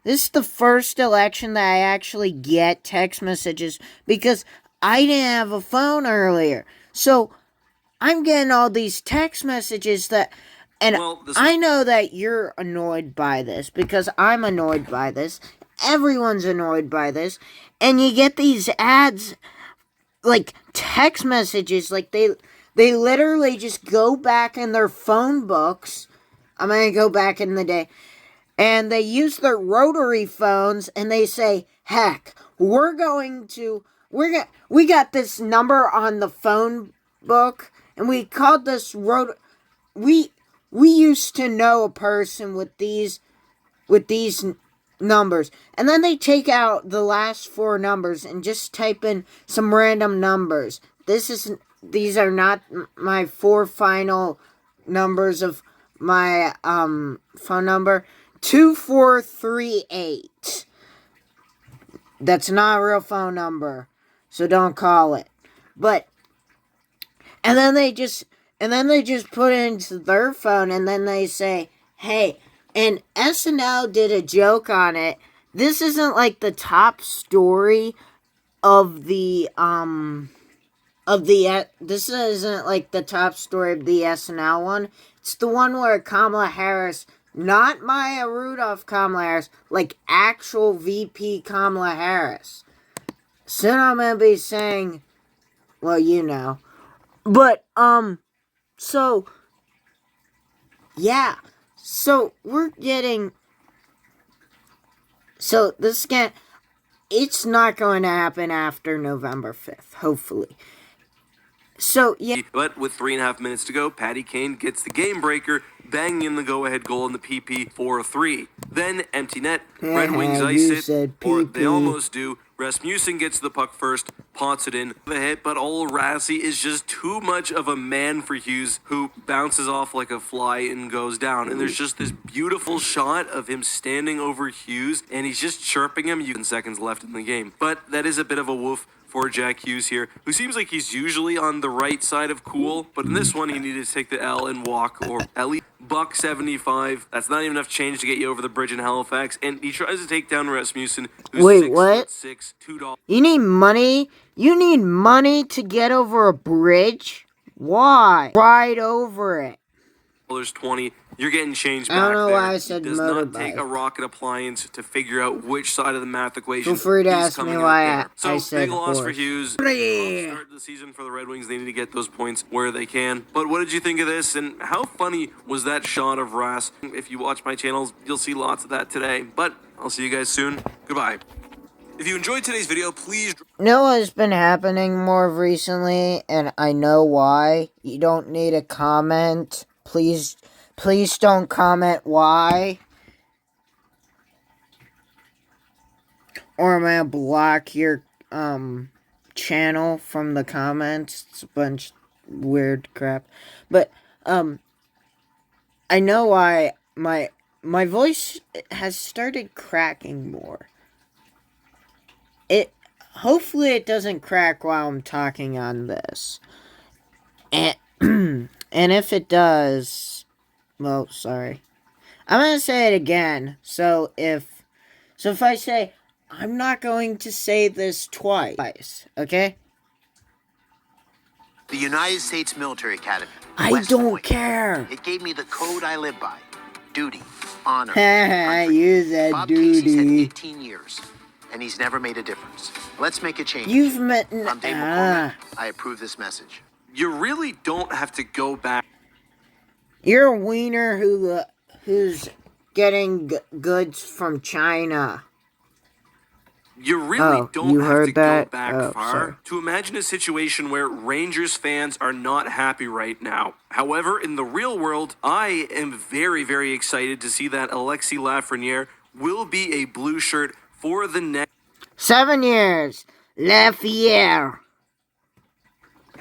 is the first election that I actually get text messages because I didn't have a phone earlier. So I'm getting all these text messages I know that you're annoyed by this because I'm annoyed by this. Everyone's annoyed by this. And you get these ads, text messages, they literally just go back in their phone books. I'm going to go back in the day. And they use their rotary phones and they say, heck, we got this number on the phone book and we called this we used to know a person with these numbers. And then they take out the last four numbers and just type in some random numbers. These are not my four final numbers of my phone number. 2438. That's not a real phone number, so don't call it. And then they just and then they just put it into their phone, and then they say, hey, and SNL did a joke on it. This isn't like the top story of the, this isn't like the top story of the SNL one. It's the one where Kamala Harris, not Maya Rudolph Kamala Harris, like actual VP Kamala Harris. Soon I'm gonna be saying, well, you know. But, so, yeah. So, we're getting, so this can't, it's not going to happen after November 5th, hopefully. So, yeah. But with 3.5 minutes to go, Patty Kane gets the game breaker, banging in the go-ahead goal in the PP 4-3. Then, empty net, Red Wings ice it, or they almost do. Rasmussen gets the puck first, pots it in. The hit, but old Rassie is just too much of a man for Hughes, who bounces off like a fly and goes down. And there's just this beautiful shot of him standing over Hughes, and he's just chirping him. 7 seconds left in the game. But that is a bit of a woof for Jack Hughes here, who seems like he's usually on the right side of cool, but in this one he needed to take the L and walk, or at least $1.75. That's not even enough change to get you over the bridge in Halifax, and he tries to take down Rasmussen, who's Wait, what? 6'6", $2. You need money? You need money to get over a bridge? Why? Right over it. $20. You're getting changed back I don't know there. why I said It does motorbike. not take a rocket appliance to figure out which side of the math equation. Feel free to he's ask me coming why out there. I So said big loss for horse. Hughes. Start of the season for the Red Wings. They need to get those points where they can. But what did you think of this? And how funny was that shot of Ras? If you watch my channels, you'll see lots of that today. But I'll see you guys soon. Goodbye. If you enjoyed today's video, please... You know what has been happening more recently, and I know why. You don't need a comment. Please don't comment why. Or I'm gonna block your channel from the comments. It's a bunch of weird crap. But I know why my voice has started cracking more. Hopefully it doesn't crack while I'm talking on this. And and if it does, well, sorry. I'm gonna say it again. So if I say, I'm not going to say this twice, okay? The United States Military Academy. I West don't Point. care. It gave me the code I live by. Duty, honor, I use that Bob Casey's had duty. 18 years, and he's never made a difference. Let's make a change. You've met... I'm Dave McCormick. I approve this message. You really don't have to go back. You're a wiener who's getting goods from China. You really don't you have heard to that? go back far Sorry. to imagine a situation where Rangers fans are not happy right now. However, in the real world, I am very, very excited to see that Alexis Lafreniere will be a blue shirt for the next 7 years. Lafayette.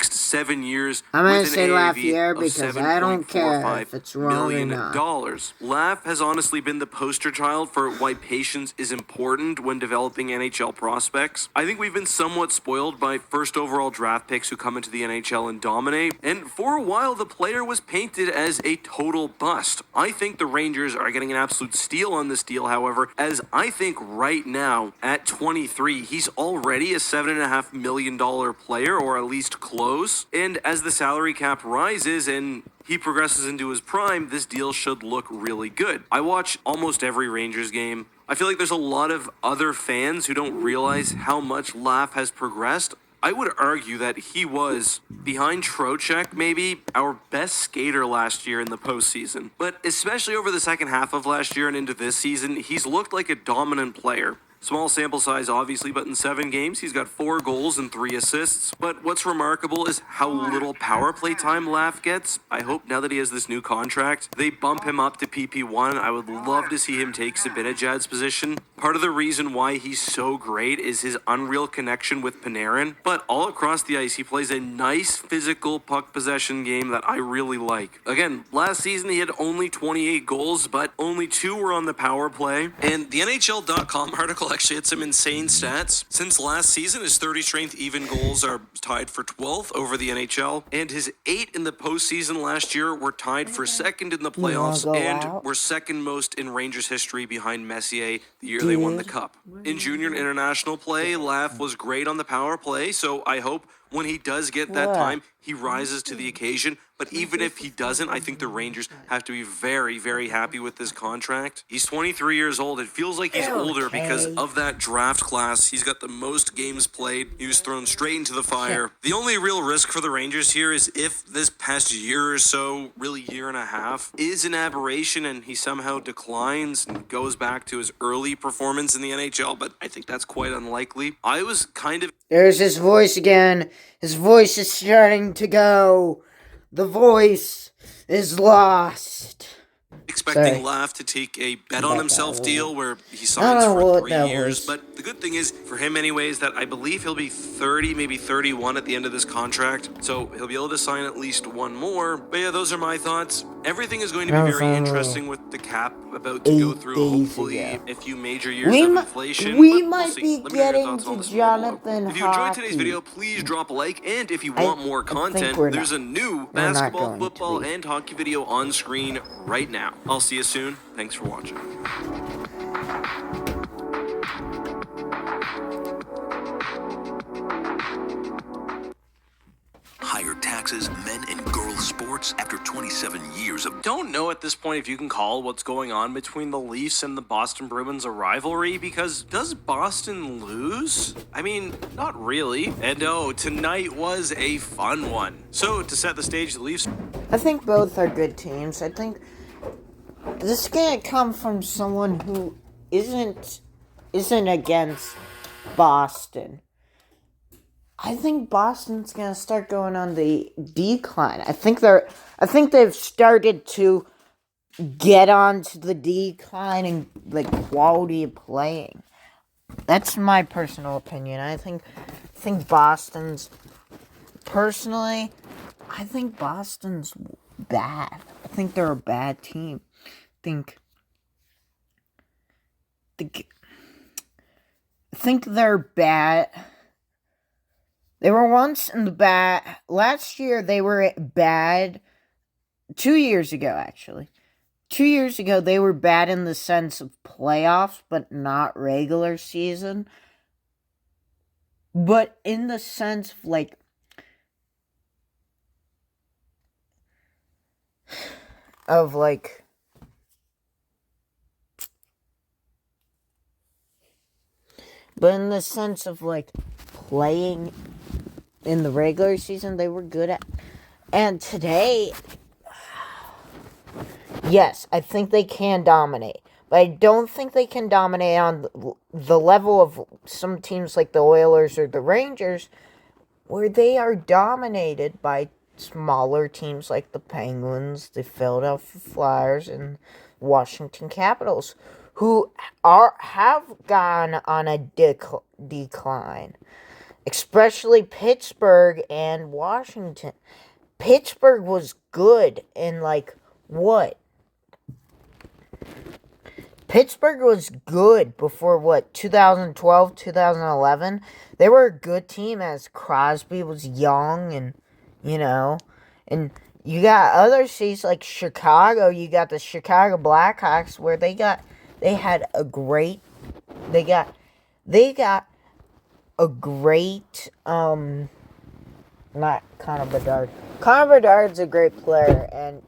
7 years. I'm gonna with an say AAV Lafayette of because I don't care $7.45 if it's wrong or million not. Laf has honestly been the poster child for why patience is important when developing NHL prospects. I think we've been somewhat spoiled by first overall draft picks who come into the NHL and dominate, and for a while the player was painted as a total bust. I think the Rangers are getting an absolute steal on this deal, however, as I think right now, at 23, he's already a $7.5 million player, or at least close. And as the salary cap rises and he progresses into his prime, this deal should look really good. I watch almost every Rangers game. I feel like there's a lot of other fans who don't realize how much Laf has progressed. I would argue that he was, behind Trocheck, maybe our best skater last year in the postseason. But especially over the second half of last year and into this season, he's looked like a dominant player. Small sample size, obviously, but in 7 games, he's got 4 goals and 3 assists. But what's remarkable is how little power play time Laf gets. I hope now that he has this new contract, they bump him up to PP1. I would love to see him take Zibanejad's position. Part of the reason why he's so great is his unreal connection with Panarin. But all across the ice, he plays a nice physical puck possession game that I really like. Again, last season he had only 28 goals, but only 2 were on the power play. And the NHL.com article actually had some insane stats. Since last season, his 30 strength even goals are tied for 12th over the NHL, and his 8 in the postseason last year were tied for second in the playoffs and were second most in Rangers history behind Messier the year they won the Cup. In junior and international play, Laff was great on the power play, so I hope when he does get that time, he rises to the occasion. But even if he doesn't, I think the Rangers have to be very, very happy with this contract. He's 23 years old. It feels like he's older because of that draft class. He's got the most games played. He was thrown straight into the fire. The only real risk for the Rangers here is if this past year or so, really year and a half, is an aberration and he somehow declines and goes back to his early performance in the NHL. But I think that's quite unlikely. I was kind of... There's his voice again. His voice is starting to go. The voice is lost. Expecting Laff to take a bet on himself deal where he signs for 3 years. But the good thing is, for him anyways, that I believe he'll be 30, maybe 31 at the end of this contract. So he'll be able to sign at least one more. But yeah, those are my thoughts. Everything is going to be very interesting with the cap about to go through, hopefully, a few major years of inflation. We might be getting to Jonathan If you enjoyed today's video, please drop a like. And if you want more content, there's a new basketball, football, and hockey video on screen right now. I'll see you soon. Thanks for watching. Higher taxes, men and girls sports after 27 years of... Don't know at this point if you can call what's going on between the Leafs and the Boston Bruins a rivalry, because does Boston lose? I mean, not really. And tonight was a fun one. So to set the stage, the Leafs... I think both are good teams. I think this can't come from someone who isn't against Boston. I think Boston's gonna start going on the decline. I think they've started to get onto the decline in like quality of playing. That's my personal opinion. I think Boston's personally, I think Boston's bad. I think they're a bad team. I think they're bad. They were once in the bad. Last year they were bad. 2 years ago, actually. 2 years ago they were bad in the sense of playoffs, but not regular season. But in the sense of like... But in the sense of like playing in the regular season, they were good at. And today, yes, I think they can dominate. But I don't think they can dominate on the level of some teams like the Oilers or the Rangers, where they are dominated by smaller teams like the Penguins, the Philadelphia Flyers, and Washington Capitals, who have gone on a decline. Especially Pittsburgh and Washington. Pittsburgh was good in what? Pittsburgh was good before 2012, 2011. They were a good team as Crosby was young and, and you got other cities like Chicago. You got the Chicago Blackhawks where they got a great, not Connor Bedard. Connor Bedard's a great player, and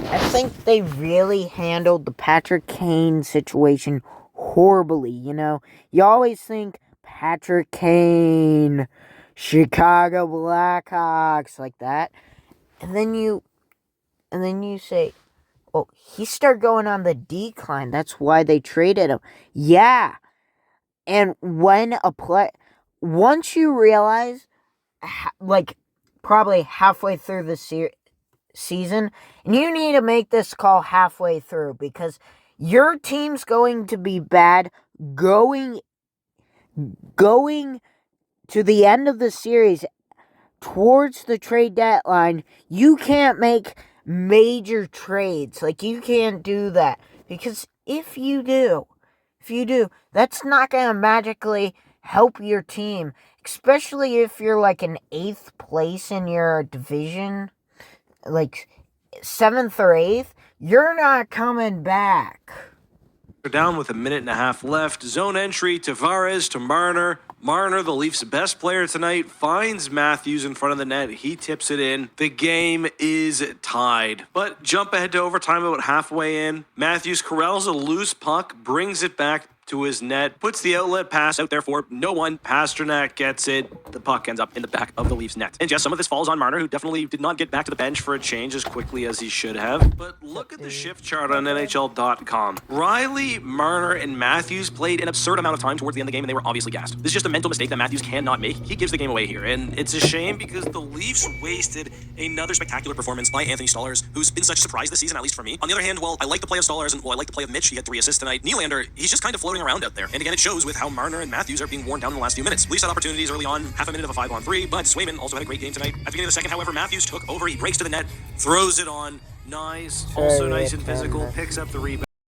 I think they really handled the Patrick Kane situation horribly, You always think Patrick Kane, Chicago Blackhawks, like that. And then you say, well, he started going on the decline. That's why they traded him. Yeah. And once you realize, probably halfway through the season, and you need to make this call halfway through, because your team's going to be bad going to the end of the series towards the trade deadline. You can't make major trades. You can't do that, because if you do, if you do, that's not going to magically help your team, especially if you're like in 8th place in your division, like 7th or 8th, you're not coming back. They're down with a minute and a half left. Zone entry, Tavares to Marner. Marner, the Leafs' best player tonight, finds Matthews in front of the net. He tips it in. The game is tied. But jump ahead to overtime about halfway in. Matthews corrals a loose puck, brings it back to his net, puts the outlet pass out there for no one. Pasternak gets it. The puck ends up in the back of the Leafs net. And yes, some of this falls on Marner, who definitely did not get back to the bench for a change as quickly as he should have. But look at the shift chart on NHL.com. Riley, Marner, and Matthews played an absurd amount of time towards the end of the game, and they were obviously gassed. This is just a mental mistake that Matthews cannot make. He gives the game away here, and it's a shame because the Leafs wasted another spectacular performance by Anthony Stolarz, who's been such a surprise this season, at least for me. On the other hand, while I like the play of Stolarz and while I like the play of Mitch, he had 3 assists tonight, Nylander, he's just kind of floating around out there. And again, it shows with how Marner and Matthews are being worn down in the last few minutes. Leafs had opportunities early on, half a minute of a 5-on-3, but Swayman also had a great game tonight. At the beginning of the second, however, Matthews took over. He breaks to the net, throws it on. Nice. Also nice and physical. Picks up the rebound.